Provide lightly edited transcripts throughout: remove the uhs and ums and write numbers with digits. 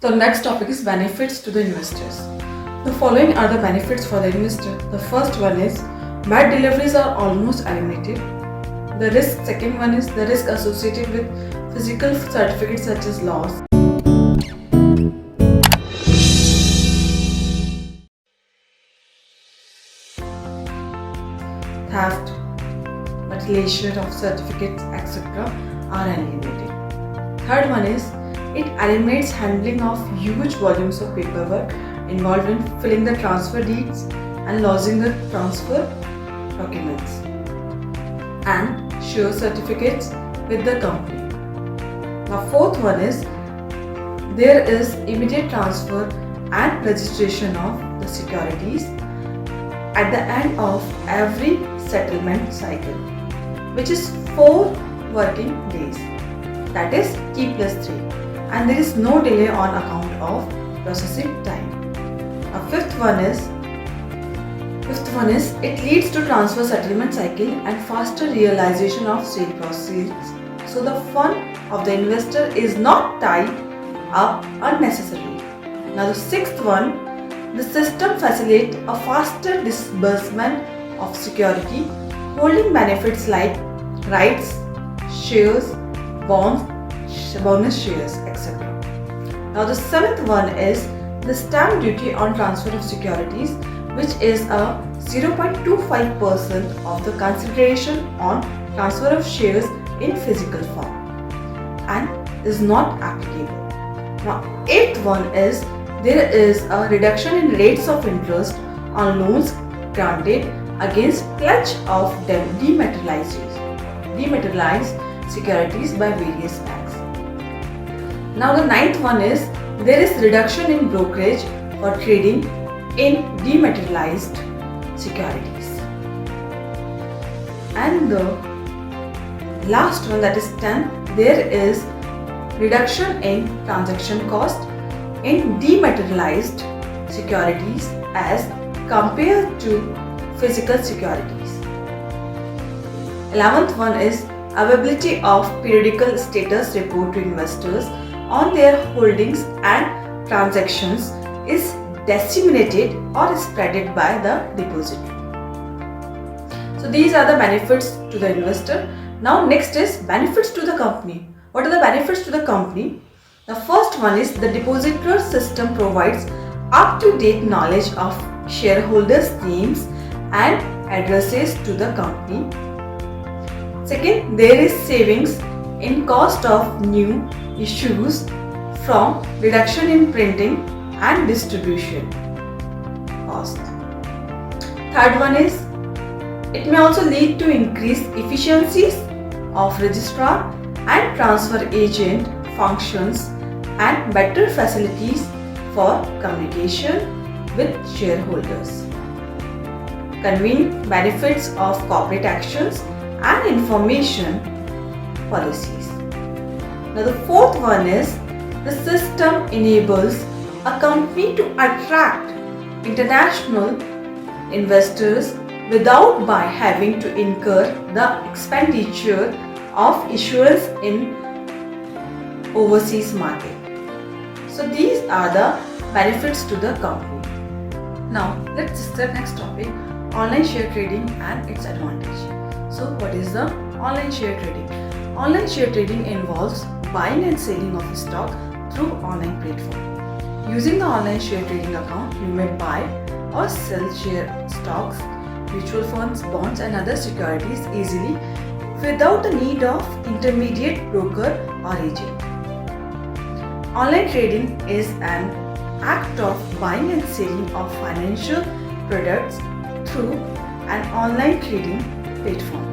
The next topic is benefits to the investors. The following are the benefits for the investor. The first one is bad deliveries are almost eliminated. The risk, second one is the risk associated with physical certificates such as loss. Theft, mutilation of certificates, etc. are eliminated. Third one is it eliminates handling of huge volumes of paperwork involved in filling the transfer deeds and lodging the transfer documents and share certificates with the company. Now fourth one is there is immediate transfer and registration of the securities at the end of every settlement cycle, which is 4 working days, that is T+3, and there is no delay on account of processing time. Fifth one is it leads to transfer settlement cycle and faster realization of sale proceeds, so the fund of the investor is not tied up unnecessarily. Now the sixth one, the system facilitates a faster disbursement of security holding benefits like rights, shares, bonds, bonus shares, etc. Now the seventh one is the stamp duty on transfer of securities, which is a 0.25% of the consideration on transfer of shares in physical form and is not applicable. Now eighth one is there is a reduction in rates of interest on loans granted against pledge of dematerialized securities by various banks. Now the ninth one is there is reduction in brokerage for trading in dematerialized securities. And the last one, that is 10, there is reduction in transaction cost in dematerialized securities as compared to physical securities. 11th one is availability of periodical status report to investors on their holdings and transactions is disseminated or spreaded by the depository. So these are the benefits to the investor. Now next is benefits to the company. What are the benefits to the company? The first one is the depository system provides up-to-date knowledge of shareholders' names and addresses to the company. Second, there is savings in cost of new issues from reduction in printing and distribution cost. Third one is it may also lead to increased efficiencies of registrar and transfer agent functions and better facilities for communication with shareholders. Convenient benefits of corporate actions and information policies. Now the fourth one is the system enables a company to attract international investors without by having to incur the expenditure of issuance in overseas market. So these are the benefits to the company. Now let's discuss next topic, online share trading and its advantage. So what is the online share trading? Online share trading involves buying and selling of stock through online platform. Using the online share trading account, you may buy or sell share stocks, mutual funds, bonds and other securities easily without the need of intermediate broker or agent. Online trading is an act of buying and selling of financial products through an online trading platform.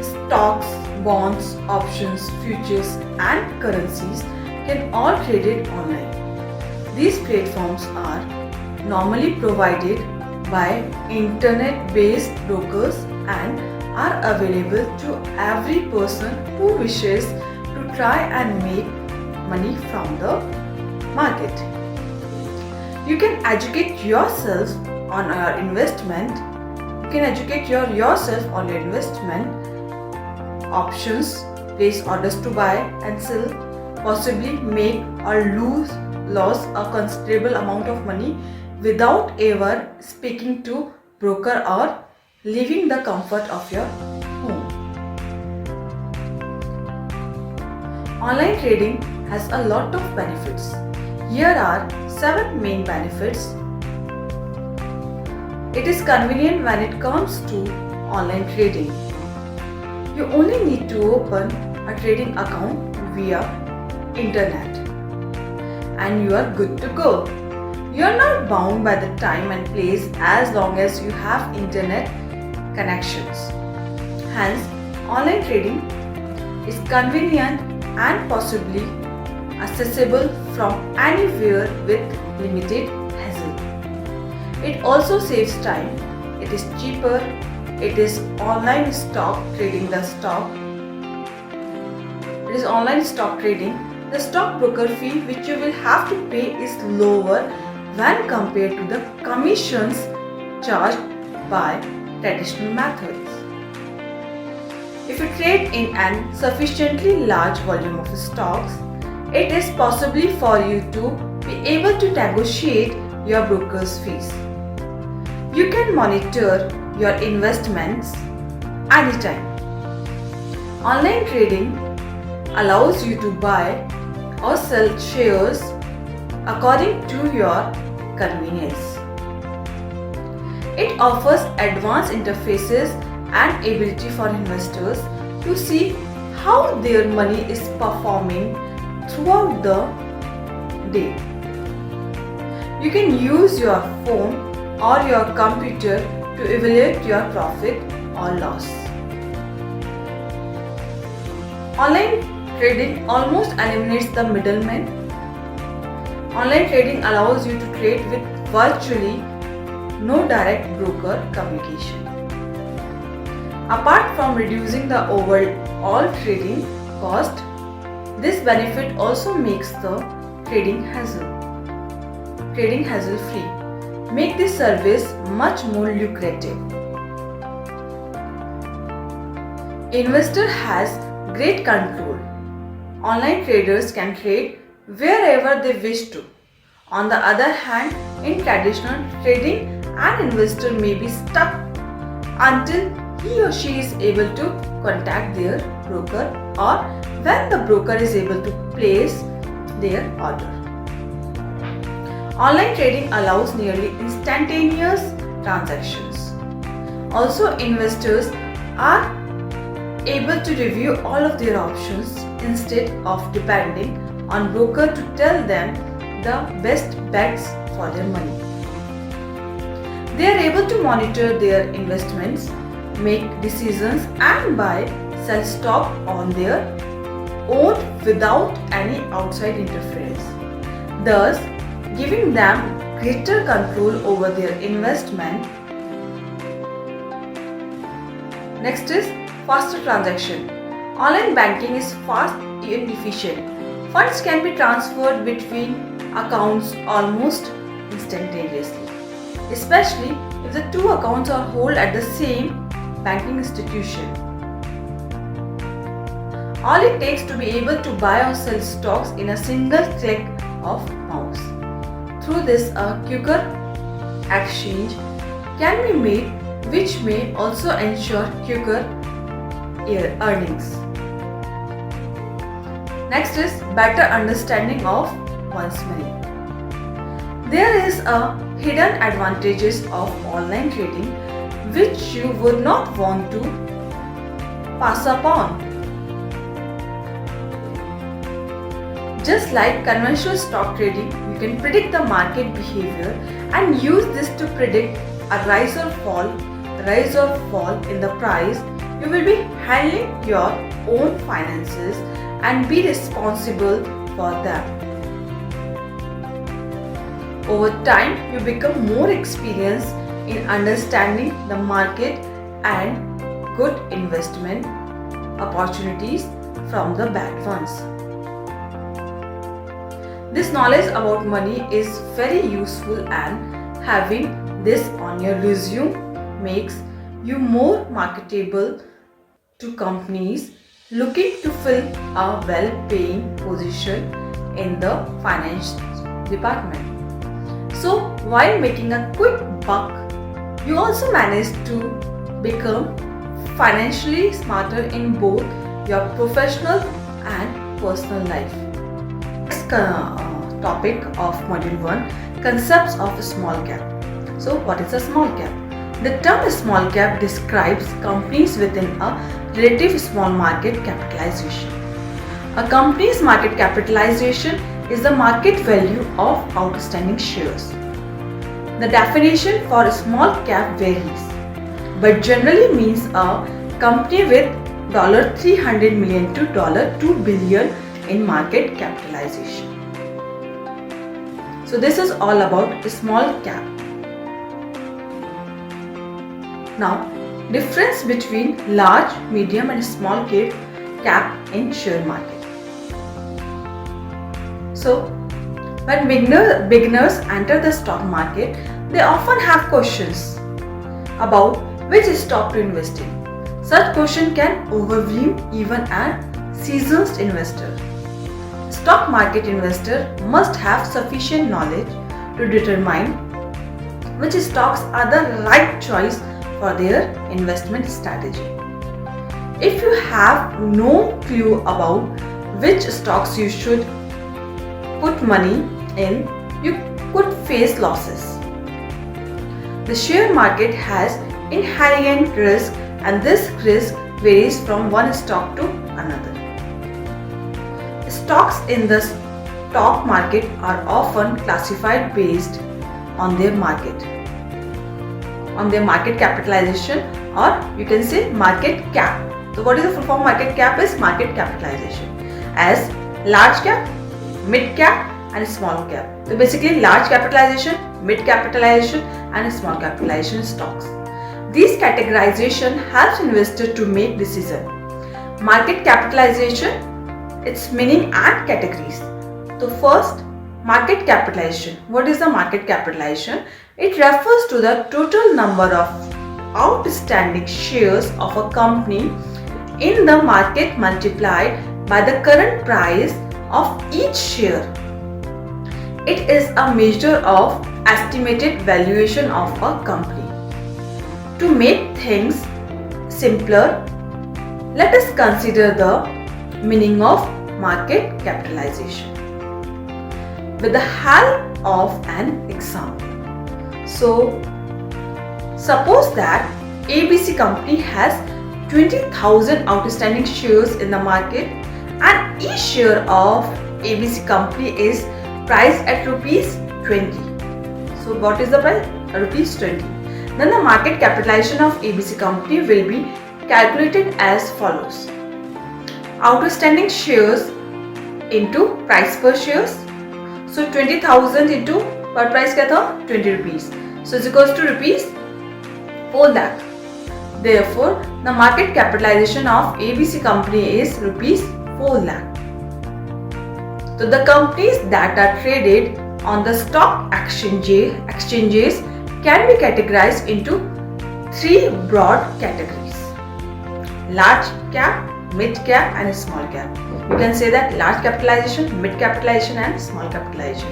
Stocks, bonds, options, futures and currencies can all traded online. These platforms are normally provided by internet-based brokers and are available to every person who wishes to try and make money from the market. You can educate yourself on your investment. You can educate yourself on your investment options, place orders to buy and sell, possibly make or lose a considerable amount of money without ever speaking to broker or leaving the comfort of your home. Online trading has a lot of benefits. Here are 7 main benefits. It is convenient when it comes to online trading. You only need to open a trading account via internet and you are good to go. You are not bound by the time and place as long as you have internet connections. Hence, online trading is convenient and possibly accessible from anywhere with limited hassle. It also saves time, it is cheaper, it is online stock trading the stock. It is online stock trading. The stockbroker fee which you will have to pay is lower when compared to the commissions charged by traditional methods. If you trade in an sufficiently large volume of stocks, it is possible for you to be able to negotiate your broker's fees. You can monitor your investments anytime. Online trading allows you to buy or sell shares according to your convenience. It offers advanced interfaces and ability for investors to see how their money is performing throughout the day. You can use your phone or your computer to evaluate your profit or loss. Online trading almost eliminates the middleman. Online trading allows you to trade with virtually no direct broker communication. Apart from reducing the overall trading cost, this benefit also makes the trading hassle-free, make this service much more lucrative. Investor has great control. Online traders can trade wherever they wish to. On the other hand, in traditional trading, an investor may be stuck until he or she is able to contact their broker or when the broker is able to place their order. Online trading allows nearly instantaneous transactions. Also, investors are able to review all of their options instead of depending on broker to tell them the best bets for their money. They are able to monitor their investments, make decisions and buy, sell stock on their own without any outside interference, thus giving them greater control over their investment. Next is faster transaction. Online banking is fast and efficient. Funds can be transferred between accounts almost instantaneously, especially if the two accounts are held at the same banking institution. All it takes to be able to buy or sell stocks in a single click of mouse. Through this, a quicker exchange can be made, which may also ensure quicker earnings. Next is better understanding of one's money. There is a hidden advantages of online trading which you would not want to pass upon. Just like conventional stock trading, you can predict the market behavior and use this to predict a rise or fall in the price. You will be handling your own finances and be responsible for them. Over time, you become more experienced in understanding the market and good investment opportunities from the bad ones. This knowledge about money is very useful, and having this on your resume makes you more marketable to companies looking to fill a well-paying position in the finance department. So, while making a quick buck, you also manage to become financially smarter in both your professional and personal life. Next topic of Module 1, Concepts of a Small Cap. So, what is a small cap? The term small cap describes companies within a relative small market capitalization. A company's market capitalization is the market value of outstanding shares. The definition for a small cap varies, but generally means a company with $300 million to $2 billion in market capitalization. So this is all about a small cap. Now, difference between large, medium and small cap in share market. So, when beginners enter the stock market, they often have questions about which stock to invest in. Such question can overwhelm even a seasoned investor. Stock market investor must have sufficient knowledge to determine which stocks are the right choice for their investment strategy. If you have no clue about which stocks you should put money in, you could face losses. The share market has inherent risk, and this risk varies from one stock to another. Stocks in the stock market are often classified based on their market capitalization, or you can say market cap. So what is the full form? Market cap is market capitalization, as large cap, mid cap and small cap. So basically large capitalization, mid capitalization and small capitalization stocks. These categorization helps investor to make decision. Market capitalization, its meaning and categories. So first, market capitalization. What is the market capitalization? It refers to the total number of outstanding shares of a company in the market multiplied by the current price of each share. It is a measure of estimated valuation of a company. To make things simpler, let us consider the meaning of market capitalization with the help of an example. So, suppose that ABC company has 20,000 outstanding shares in the market, and each share of ABC company is priced at rupees 20. So what is the price? Rupees 20. Then the market capitalization of ABC company will be calculated as follows. Outstanding shares into price per shares. So 20,000 into per price क्या था? 20 rupees. So it's equals to rupees 4 lakh. Therefore, the market capitalization of ABC company is rupees 4 lakh. So the companies that are traded on the stock exchanges can be categorized into three broad categories: large cap, mid cap and small cap. You can say that large capitalization, mid capitalization and small capitalization.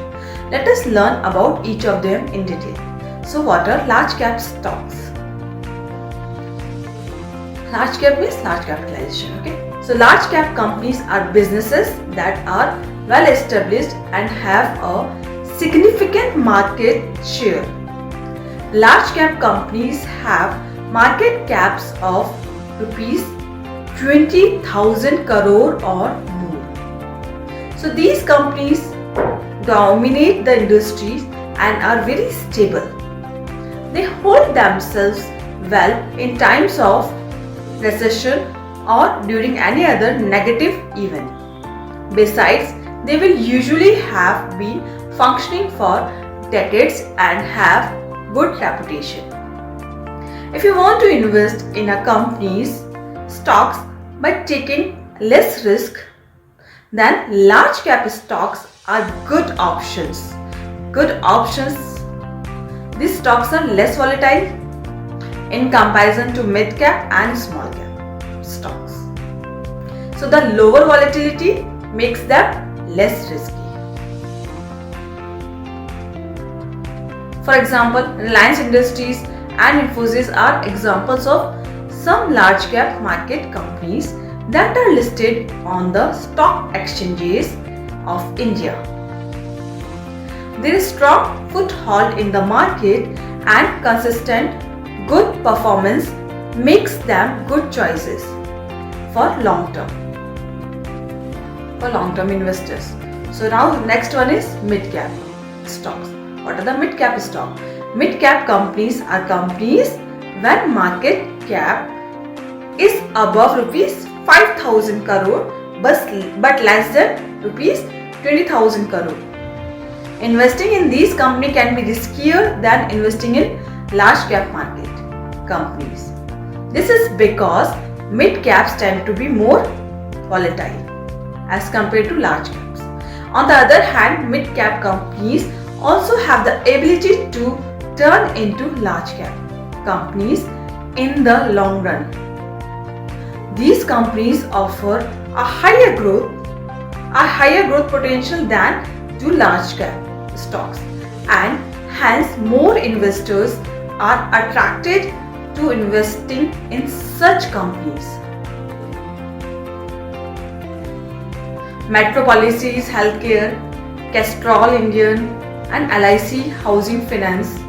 Let us learn about each of them in detail. So what are large cap stocks? Large cap means large capitalization. Okay. So large cap companies are businesses that are well established and have a significant market share. Large cap companies have market caps of rupees 20,000 crore or more. So these companies dominate the industries and are very stable. They hold themselves well in times of recession or during any other negative event. Besides, they will usually have been functioning for decades and have good reputation. If you want to invest in a company's stocks by taking less risk, then large cap stocks are good options. These stocks are less volatile in comparison to mid cap and small cap stocks. So the lower volatility makes them less risky. For example, Reliance Industries and Infosys are examples of some large cap market companies that are listed on the stock exchanges of India. Their strong foothold in the market and consistent good performance makes them good choices for long-term investors. So now next one is mid-cap stocks. What are the mid-cap stocks? Mid-cap companies are companies when market cap is above rupees 5,000 crore but less than rupees 20,000 crore. Investing in these companies can be riskier than investing in large cap market companies. This is because mid caps tend to be more volatile as compared to large caps. On the other hand, mid cap companies also have the ability to turn into large cap companies in the long run. These companies offer a higher growth potential than do large cap stocks, and hence more investors are attracted to investing in such companies. Metropolises Healthcare, Castrol Indian and LIC Housing Finance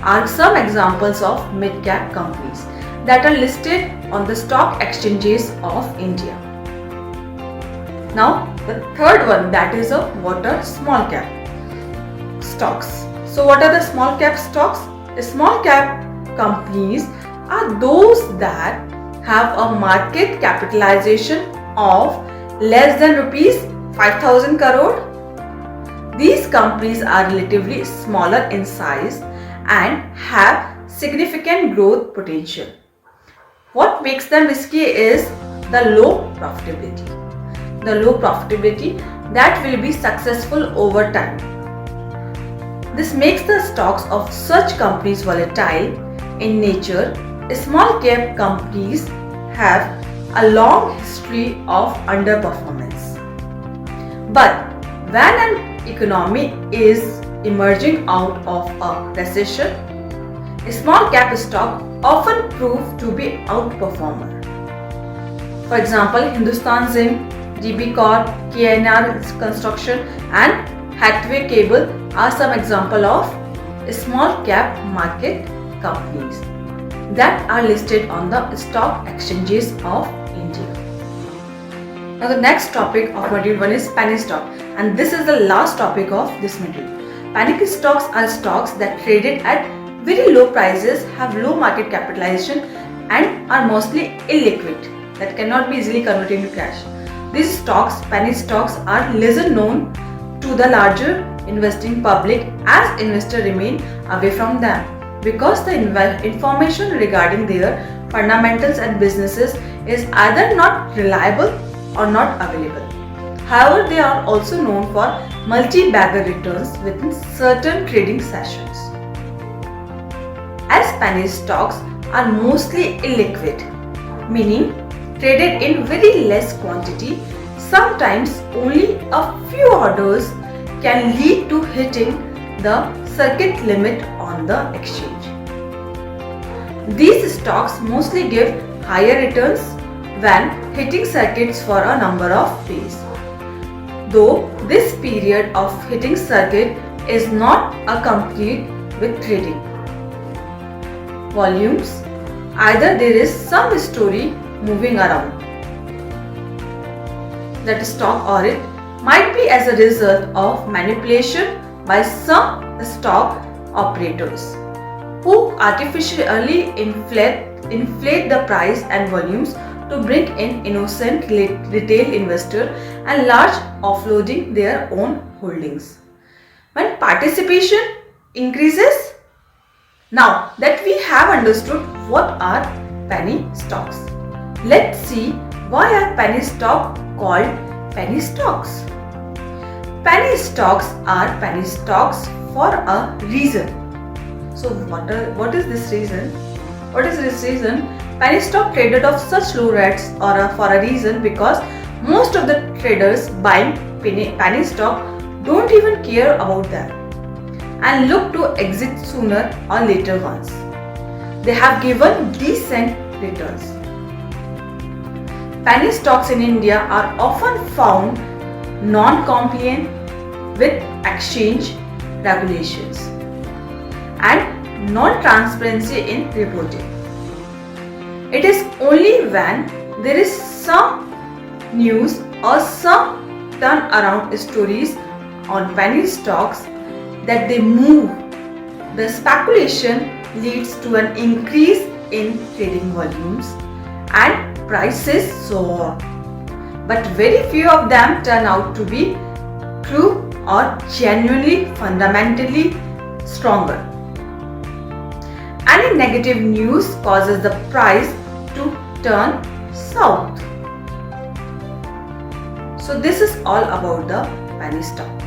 are some examples of mid-cap companies that are listed on the stock exchanges of India. Now the third one, that is what are small cap stocks. So what are the small cap stocks? Small cap companies are those that have a market capitalization of less than rupees 5,000 crore. These companies are relatively smaller in size and have significant growth potential. What makes them risky is the low profitability. The low profitability that will be successful over time. This makes the stocks of such companies volatile in nature. Small cap companies have a long history of underperformance. But when an economy is emerging out of a recession, small cap stocks often prove to be outperformer. For example, Hindustan Zinc, DB Corp, KNR Construction and Hathway Cable are some example of small cap market companies that are listed on the stock exchanges of India. Now the next topic of module 1 is penny stock, and this is the last topic of this module. Penny stocks are stocks that traded at very low prices, have low market capitalization and are mostly illiquid, that cannot be easily converted into cash. These stocks, penny stocks, are lesser known to the larger investing public as investors remain away from them because the information regarding their fundamentals and businesses is either not reliable or not available. However, they are also known for multi-bagger returns within certain trading sessions. As penny stocks are mostly illiquid, meaning traded in very less quantity, sometimes only a few orders can lead to hitting the circuit limit on the exchange. These stocks mostly give higher returns when hitting circuits for a number of days. Though this period of hitting circuit is not accompanied with trading volumes, either there is some story moving around. That stock or it might be as a result of manipulation by some stock operators who artificially inflate the price and volumes to bring in innocent retail investors and large offloading their own holdings. When participation increases, now that we have understood what are penny stocks, let's see why are penny stocks called penny stocks. Penny stocks are penny stocks for a reason. So what is this reason? What is this reason? Penny stock traded of such low rates for a reason because most of the traders buying penny stock don't even care about them and look to exit sooner or later once they have given decent returns. Penny stocks in India are often found non-compliant with exchange regulations and non-transparency in reporting. It is only when there is some news or some turnaround stories on penny stocks that they move. The speculation leads to an increase in trading volumes and prices soar. But very few of them turn out to be true or genuinely fundamentally stronger. Any negative news causes the price to turn south. So this is all about the penny stock.